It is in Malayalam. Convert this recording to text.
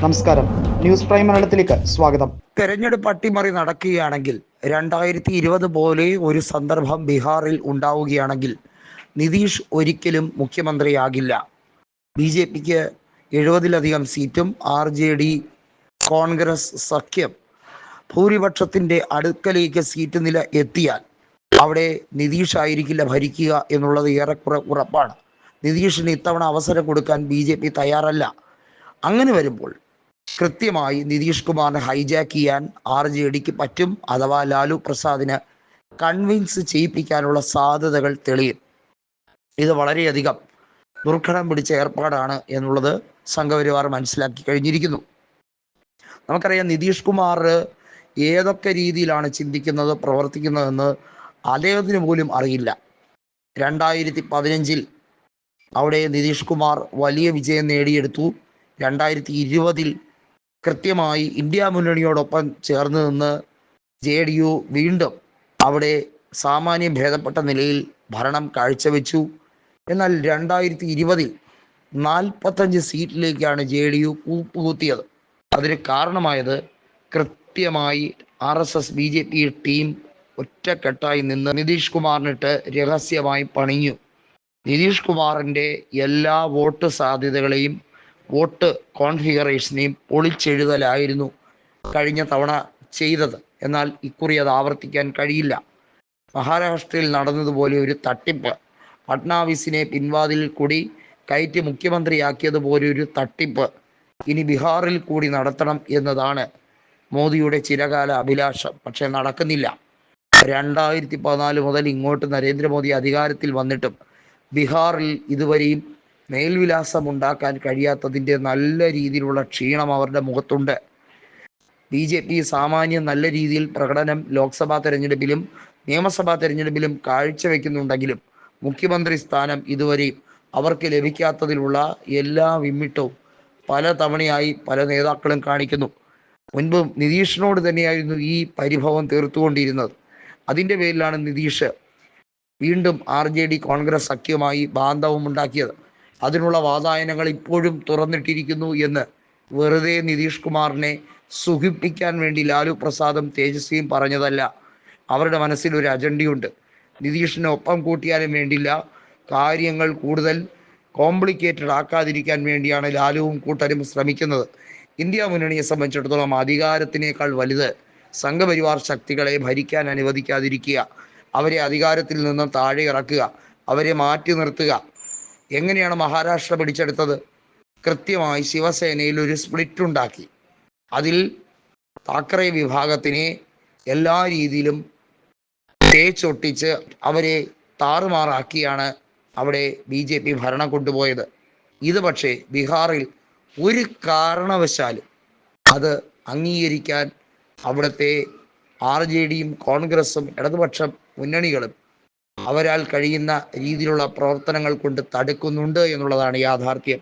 നമസ്കാരം, ന്യൂസ് പ്രൈം മലയാളത്തിലേക്ക് സ്വാഗതം. തെരഞ്ഞെടുപ്പ് അട്ടിമറി നടക്കുകയാണെങ്കിൽ 2020 പോലെ ഒരു സന്ദർഭം ബീഹാറിൽ ഉണ്ടാവുകയാണെങ്കിൽ നിതീഷ് ഒരിക്കലും മുഖ്യമന്ത്രിയാകില്ല. BJPക്ക് 70-ലധികം സീറ്റും RJD കോൺഗ്രസ് സഖ്യം ഭൂരിപക്ഷത്തിൻ്റെ അടുക്കലേക്ക് സീറ്റ് നില എത്തിയാൽ അവിടെ നിതീഷ് ആയിരിക്കില്ല ഭരിക്കുക എന്നുള്ളത് ഏറെക്കുറെ ഉറപ്പാണ്. നിതീഷിന് ഇത്തവണ അവസരം കൊടുക്കാൻ BJP തയ്യാറല്ല. അങ്ങനെ വരുമ്പോൾ കൃത്യമായി നിതീഷ് കുമാറിനെ ഹൈജാക്ക് ചെയ്യാൻ RJDക്ക് പറ്റും, അഥവാ ലാലു പ്രസാദിന് കൺവിൻസ് ചെയ്യിപ്പിക്കാനുള്ള സാധ്യതകൾ തെളിയും. ഇത് വളരെയധികം ദുർഘടം പിടിച്ച ഏർപ്പാടാണ് എന്നുള്ളത് സംഘപരിവാർ മനസ്സിലാക്കി കഴിഞ്ഞിരിക്കുന്നു. നമുക്കറിയാം, നിതീഷ് കുമാർ ഏതൊക്കെ രീതിയിലാണ് ചിന്തിക്കുന്നത്, പ്രവർത്തിക്കുന്നതെന്ന് അദ്ദേഹത്തിന് പോലും അറിയില്ല. 2015 അവിടെ നിതീഷ് കുമാർ വലിയ വിജയം നേടിയെടുത്തു. 2020 കൃത്യമായി ഇന്ത്യ മുന്നണിയോടൊപ്പം ചേർന്ന് നിന്ന് JDU വീണ്ടും അവിടെ സാമാന്യം ഭേദപ്പെട്ട നിലയിൽ ഭരണം കാഴ്ചവെച്ചു. എന്നാൽ 2020 45 സീറ്റിലേക്കാണ് JDU കൂപ്പുകുത്തിയത്. അതിന് കാരണമായത് കൃത്യമായി RSS BJP ടീം ഒറ്റക്കെട്ടായി നിന്ന് നിതീഷ് കുമാറിനിട്ട് രഹസ്യമായി പണിഞ്ഞു. നിതീഷ് കുമാറിൻ്റെ എല്ലാ വോട്ട് സാധ്യതകളെയും വോട്ട് കോൺഫിഗറേഷനെയും പൊളിച്ചെഴുതലായിരുന്നു കഴിഞ്ഞ തവണ ചെയ്തത്. എന്നാൽ ഇക്കുറി അത് ആവർത്തിക്കാൻ കഴിയില്ല. മഹാരാഷ്ട്രയിൽ നടന്നതുപോലെ ഒരു തട്ടിപ്പ്, ഫഡ്നാവിസിനെ പിൻവാതിലിൽ കൂടി കയറ്റി മുഖ്യമന്ത്രിയാക്കിയതുപോലെ ഒരു തട്ടിപ്പ് ഇനി ബീഹാറിൽ കൂടി നടത്തണം എന്നതാണ് മോദിയുടെ ചിരകാല അഭിലാഷം. പക്ഷേ നടക്കുന്നില്ല. 2014 മുതൽ ഇങ്ങോട്ട് നരേന്ദ്രമോദി അധികാരത്തിൽ വന്നിട്ടും ബീഹാറിൽ ഇതുവരെയും മേൽവിലാസം ഉണ്ടാക്കാൻ കഴിയാത്തതിൻ്റെ നല്ല രീതിയിലുള്ള ക്ഷീണം അവരുടെ മുഖത്തുണ്ട്. BJP സാമാന്യം നല്ല രീതിയിൽ പ്രകടനം ലോക്സഭാ തെരഞ്ഞെടുപ്പിലും നിയമസഭാ തെരഞ്ഞെടുപ്പിലും കാഴ്ചവെക്കുന്നുണ്ടെങ്കിലും മുഖ്യമന്ത്രി സ്ഥാനം ഇതുവരെയും അവർക്ക് ലഭിക്കാത്തതിലുള്ള എല്ലാ വിമ്മിട്ടവും പല തവണയായി പല നേതാക്കളും കാണിക്കുന്നു. മുൻപ് നിതീഷിനോട് തന്നെയായിരുന്നു ഈ പരിഭവം തീർത്തുകൊണ്ടിരുന്നത്. അതിൻ്റെ പേരിലാണ് നിതീഷ് വീണ്ടും RJD കോൺഗ്രസ് സഖ്യവുമായി ബാന്ധവം ഉണ്ടാക്കിയത്. അതിനുള്ള വാതായനങ്ങൾ ഇപ്പോഴും തുറന്നിട്ടിരിക്കുന്നു എന്ന് വെറുതെ നിതീഷ് കുമാറിനെ സുഖിപ്പിക്കാൻ വേണ്ടി ലാലു പ്രസാദും തേജസ്വിയും പറഞ്ഞതല്ല. അവരുടെ മനസ്സിൽ ഒരു അജണ്ടയുണ്ട്. നിതീഷിനെ ഒപ്പം കൂട്ടിയാലും വേണ്ടില്ല, കാര്യങ്ങൾ കൂടുതൽ കോംപ്ലിക്കേറ്റഡ് ആക്കാതിരിക്കാൻ വേണ്ടിയാണ് ലാലുവും കൂട്ടരും ശ്രമിക്കുന്നത്. ഇന്ത്യ മുന്നണിയെ സംബന്ധിച്ചിടത്തോളം അധികാരത്തിനേക്കാൾ വലുത് സംഘപരിവാർ ശക്തികളെ ഭരിക്കാൻ അനുവദിക്കാതിരിക്കുക, അവരെ അധികാരത്തിൽ നിന്ന് താഴെ ഇറക്കുക, അവരെ മാറ്റി നിർത്തുക. എങ്ങനെയാണ് മഹാരാഷ്ട്ര പിടിച്ചെടുത്തത്? കൃത്യമായി ശിവസേനയിൽ ഒരു സ്പ്ലിറ്റ് ഉണ്ടാക്കി. അതിൽ താക്കറെ വിഭാഗത്തിനെ എല്ലാ രീതിയിലും തേച്ചൊട്ടിച്ച് അവരെ താറുമാറാക്കിയാണ് അവിടെ BJP ഭരണം കൊണ്ടുപോയത്. ഇത് പക്ഷേ ബീഹാറിൽ ഒരു കാരണവശാലും അത് അംഗീകരിക്കാൻ അവിടുത്തെ RJDയും കോൺഗ്രസും ഇടതുപക്ഷ മുന്നണികളും അവരാൽ കഴിയുന്ന രീതിയിലുള്ള പ്രവർത്തനങ്ങൾ കൊണ്ട് തടുക്കുന്നുണ്ട് എന്നുള്ളതാണ് യാഥാർത്ഥ്യം.